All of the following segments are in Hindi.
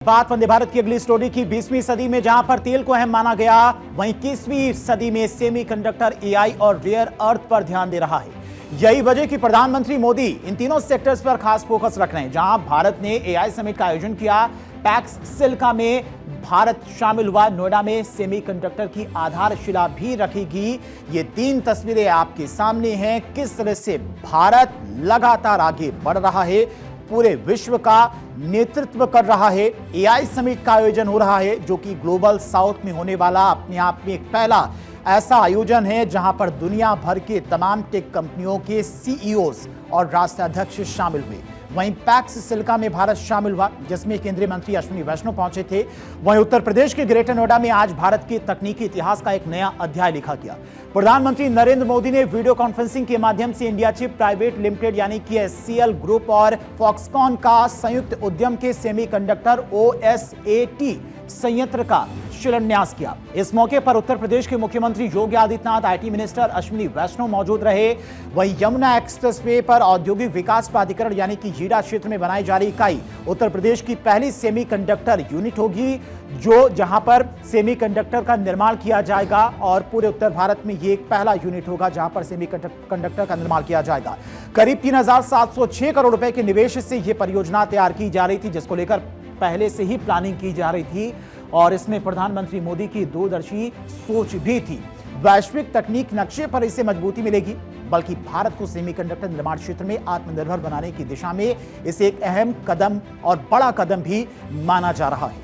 बात वंदे भारत की अगली स्टोरी की। 20वीं सदी में जहां पर तेल को अहम माना गया, वहीं 21वीं सदी में सेमीकंडक्टर, एआई और रेयर अर्थ पर ध्यान दे रहा है। यही वजह कि प्रधानमंत्री मोदी इन तीनों सेक्टर्स पर खास फोकस रख रहे हैं। जहां भारत ने एआई समिट का आयोजन किया, पैक्स सिलिका में भारत शामिल हुआ, नोएडा में सेमीकंडक्टर की आधारशिला भी रखेगी। ये तीन तस्वीरें आपके सामने हैं। किस तरह से भारत लगातार आगे बढ़ रहा है, पूरे विश्व का नेतृत्व कर रहा है। एआई समिट का आयोजन हो रहा है, जो कि ग्लोबल साउथ में होने वाला अपने आप में एक पहला ऐसा आयोजन है जहां पर दुनिया भर के तमाम टेक कंपनियों के सीईओज और राष्ट्राध्यक्ष शामिल हुए। वहीं पैक्स सिलिका में भारत शामिल हुआ, जिसमें केंद्रीय मंत्री अश्विनी वैष्णव पहुंचे थे। वहीं उत्तर प्रदेश के ग्रेटर नोएडा में आज भारत के तकनीकी इतिहास का एक नया अध्याय लिखा गया। प्रधानमंत्री नरेंद्र मोदी ने वीडियो कॉन्फ्रेंसिंग के माध्यम से इंडिया चिप प्राइवेट लिमिटेड यानी कि एचसीएल ग्रुप और फॉक्सकॉन का संयुक्त उद्यम के सेमीकंडक्टर ओएसएटी संयंत्र का शिलान्यास किया। इस मौके पर उत्तर प्रदेश के मुख्यमंत्री योगी आदित्यनाथ, आईटी मिनिस्टर अश्विनी वैष्णव मौजूद रहे। वहीं यमुना एक्सप्रेसवे पर औद्योगिक विकास प्राधिकरण यानी कि जीडा क्षेत्र में बनाई जा रही इकाई उत्तर प्रदेश की पहली सेमीकंडक्टर यूनिट होगी, जो जहां पर सेमीकंडक्टर का निर्माण किया जाएगा। और पूरे उत्तर भारत में ये एक पहला यूनिट होगा जहां पर सेमीकंडक्टर का निर्माण किया जाएगा। करीब 3706 करोड़ रुपए के निवेश से यह परियोजना तैयार की जा रही थी, जिसको लेकर पहले से ही प्लानिंग की जा रही थी और इसमें प्रधानमंत्री मोदी की दूरदर्शी सोच भी थी। वैश्विक तकनीक नक्शे पर इसे मजबूती मिलेगी, बल्कि भारत को सेमीकंडक्टर निर्माण क्षेत्र में आत्मनिर्भर बनाने की दिशा में इसे एक अहम कदम और बड़ा कदम भी माना जा रहा है।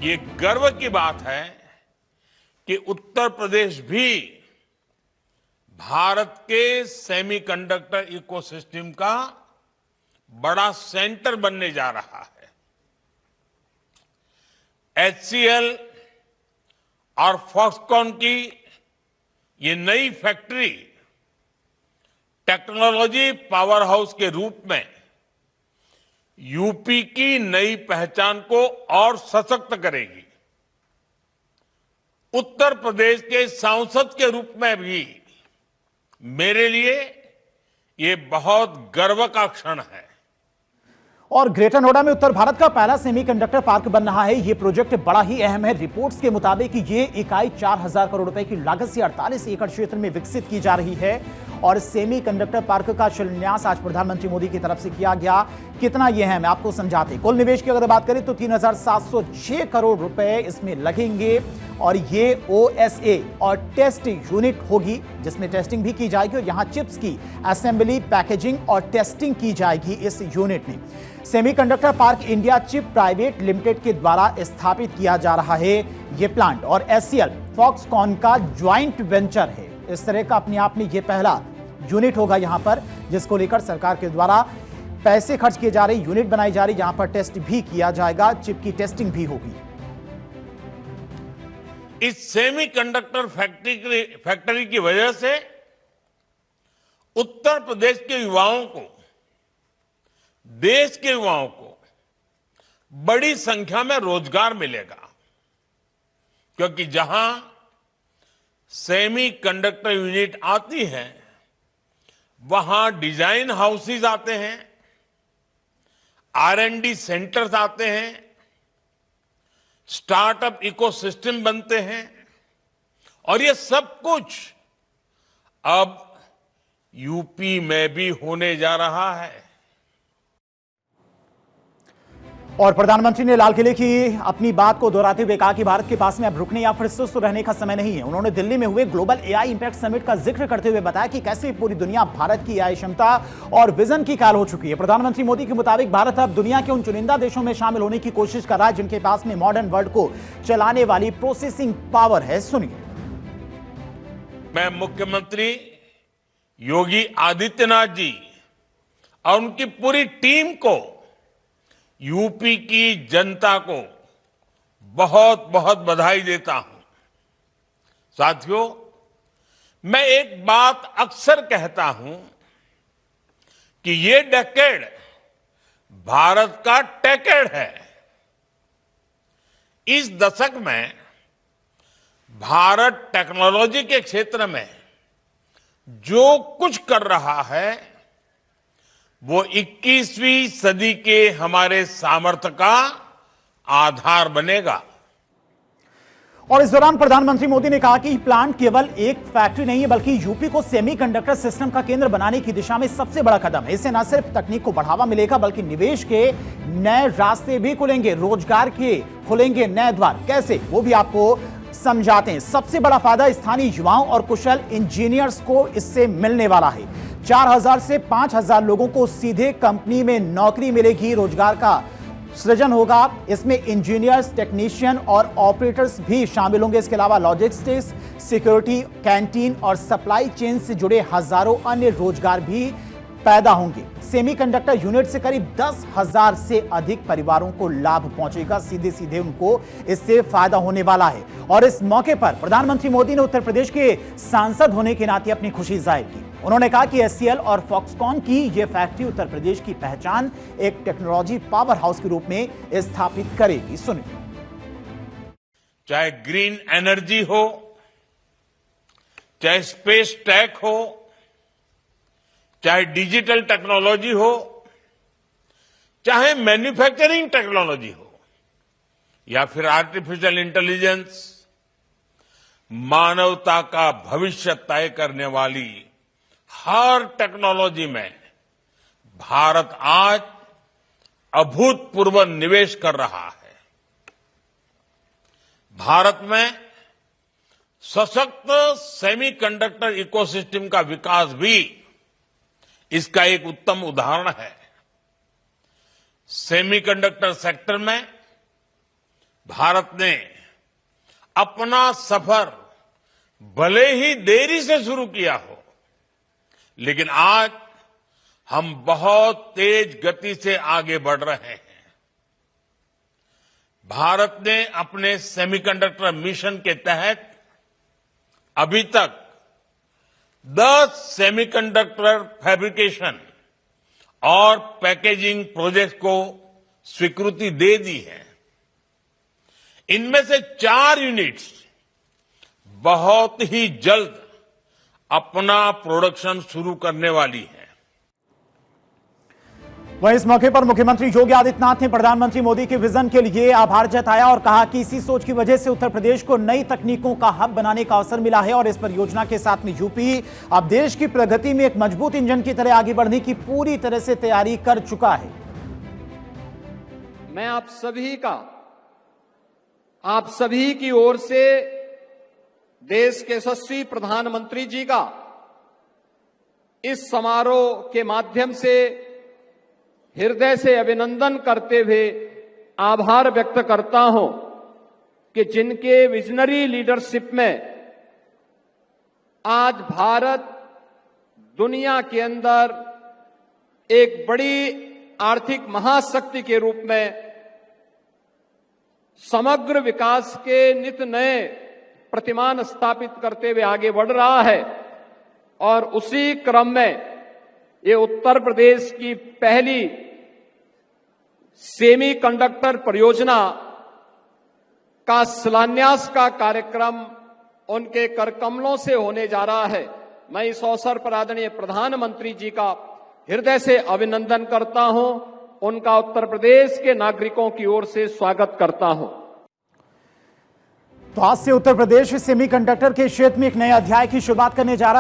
ये गर्व की बात है कि उत्तर प्रदेश भी भारत के सेमीकंडक्टर इकोसिस्टम का बड़ा सेंटर बनने जा रहा है। एचसीएल और फॉक्सकॉन की ये नई फैक्ट्री टेक्नोलॉजी पावर हाउस के रूप में यूपी की नई पहचान को और सशक्त करेगी। उत्तर प्रदेश के सांसद के रूप में भी मेरे लिए ये बहुत गर्व का क्षण है। और ग्रेटर नोएडा में उत्तर भारत का पहला सेमीकंडक्टर पार्क बन रहा है। यह प्रोजेक्ट बड़ा ही अहम है। रिपोर्ट्स के मुताबिक ये इकाई 4000 करोड़ रुपए की लागत से 48 एकड़ क्षेत्र में विकसित की जा रही है। और सेमीकंडक्टर पार्क का शिलान्यास आज प्रधानमंत्री मोदी की तरफ से किया गया। कितना यह है, मैं आपको समझाते। कुल निवेश की अगर बात करें तो 3706 करोड़ रुपए इसमें लगेंगे और ये ओएसए और टेस्ट यूनिट होगी, जिसमें टेस्टिंग भी की जाएगी और यहां चिप्स की असेंबली, पैकेजिंग और टेस्टिंग की जाएगी इस यूनिट में। Semiconductor park India chip private limited के द्वारा स्थापित किया जा रहा है यह प्लांट और एचसीएल फॉक्सकॉन का ज्वाइंट वेंचर है। इस तरह का अपने आप में यह पहला यूनिट होगा यहां पर, जिसको लेकर सरकार के द्वारा पैसे खर्च किए जा रहे, यूनिट बनाई जा रही, जहां पर टेस्ट भी किया जाएगा, चिप की टेस्टिंग भी होगी। इस सेमीकंडक्टर फैक्ट्री की वजह से उत्तर प्रदेश के युवाओं को, देश के युवाओं को बड़ी संख्या में रोजगार मिलेगा, क्योंकि जहां सेमीकंडक्टर यूनिट आती है वहां डिजाइन हाउसेज आते हैं, आरएनडी सेंटर्स आते हैं, स्टार्टअप इकोसिस्टम बनते हैं और ये सब कुछ अब यूपी में भी होने जा रहा है। और प्रधानमंत्री ने लाल किले की अपनी बात को दोहराते हुए कहा कि भारत के पास में अब रुकने या फिर सुस्त रहने का समय नहीं है। उन्होंने दिल्ली में हुए ग्लोबल एआई इंपैक्ट समिट का जिक्र करते हुए बताया कि कैसे पूरी दुनिया भारत की एआई क्षमता और विजन की कायल हो चुकी है। प्रधानमंत्री मोदी के मुताबिक भारत अब दुनिया के उन चुनिंदा देशों में शामिल होने की कोशिश कर रहा है जिनके पास में मॉडर्न वर्ल्ड को चलाने वाली प्रोसेसिंग पावर है। सुनिए। मैं मुख्यमंत्री योगी आदित्यनाथ जी और उनकी पूरी टीम को, यूपी की जनता को बहुत बहुत बधाई देता हूं। साथियों, मैं एक बात अक्सर कहता हूं कि ये डेकेड भारत का टेकेड है। इस दशक में भारत टेक्नोलॉजी के क्षेत्र में जो कुछ कर रहा है वो 21वीं सदी के हमारे सामर्थ्य का आधार बनेगा। और इस दौरान प्रधानमंत्री मोदी ने कहा कि प्लांट केवल एक फैक्ट्री नहीं है बल्कि यूपी को सेमीकंडक्टर सिस्टम का केंद्र बनाने की दिशा में सबसे बड़ा कदम है। इससे न सिर्फ तकनीक को बढ़ावा मिलेगा बल्कि निवेश के नए रास्ते भी खुलेंगे, रोजगार के खुलेंगे नए द्वार। कैसे, वो भी आपको समझाते हैं। सबसे बड़ा फायदा स्थानीय युवाओं और कुशल इंजीनियर्स को इससे मिलने वाला है। 4000 से 5000 लोगों को सीधे कंपनी में नौकरी मिलेगी, रोजगार का सृजन होगा। इसमें इंजीनियर्स, टेक्नीशियन और ऑपरेटर्स भी शामिल होंगे। इसके अलावा लॉजिस्टिक्स, सिक्योरिटी, कैंटीन और सप्लाई चेन से जुड़े हजारों अन्य रोजगार भी पैदा होंगे। सेमीकंडक्टर यूनिट से करीब 10,000 से अधिक परिवारों को लाभ पहुंचेगा। सीधे सीधे उनको इससे फायदा होने वाला है। और इस मौके पर प्रधानमंत्री मोदी ने उत्तर प्रदेश के सांसद होने के नाते अपनी खुशी जाहिर की। उन्होंने कहा कि एचसीएल और फॉक्सकॉन की यह फैक्ट्री उत्तर प्रदेश की पहचान एक टेक्नोलॉजी पावर हाउस के रूप में स्थापित करेगी। सुनिए। चाहे ग्रीन एनर्जी हो, चाहे स्पेस टेक हो, चाहे डिजिटल टेक्नोलॉजी हो, चाहे मैन्युफैक्चरिंग टेक्नोलॉजी हो, या फिर आर्टिफिशियल इंटेलिजेंस, मानवता का भविष्य तय करने वाली हर टेक्नोलॉजी में भारत आज अभूतपूर्व निवेश कर रहा है। भारत में सशक्त सेमीकंडक्टर इकोसिस्टम का विकास भी इसका एक उत्तम उदाहरण है। सेमीकंडक्टर सेक्टर में भारत ने अपना सफर भले ही देरी से शुरू किया हो, लेकिन आज हम बहुत तेज गति से आगे बढ़ रहे हैं। भारत ने अपने सेमीकंडक्टर मिशन के तहत अभी तक 10 सेमीकंडक्टर फैब्रिकेशन और पैकेजिंग प्रोजेक्ट को स्वीकृति दे दी है। इनमें से 4 यूनिट्स बहुत ही जल्द अपना प्रोडक्शन शुरू करने वाली है। वहीं इस मौके पर मुख्यमंत्री योगी आदित्यनाथ ने प्रधानमंत्री मोदी के विजन के लिए आभार जताया और कहा कि इसी सोच की वजह से उत्तर प्रदेश को नई तकनीकों का हब बनाने का अवसर मिला है और इस परियोजना के साथ में यूपी अब देश की प्रगति में एक मजबूत इंजन की तरह आगे बढ़ने की पूरी तरह से तैयारी कर चुका है। मैं आप सभी की ओर से देश के यशस्वी प्रधानमंत्री जी का इस समारोह के माध्यम से हृदय से अभिनंदन करते हुए आभार व्यक्त करता हूं कि जिनके विजनरी लीडरशिप में आज भारत दुनिया के अंदर एक बड़ी आर्थिक महाशक्ति के रूप में समग्र विकास के नित नए प्रतिमान स्थापित करते हुए आगे बढ़ रहा है। और उसी क्रम में ये उत्तर प्रदेश की पहली सेमीकंडक्टर परियोजना का शिलान्यास का कार्यक्रम उनके करकमलों से होने जा रहा है। मैं इस अवसर पर आदरणीय प्रधानमंत्री जी का हृदय से अभिनंदन करता हूं, उनका उत्तर प्रदेश के नागरिकों की ओर से स्वागत करता हूं। तो आज से उत्तर प्रदेश सेमीकंडक्टर के क्षेत्र में एक नए अध्याय की शुरुआत करने जा रहा है।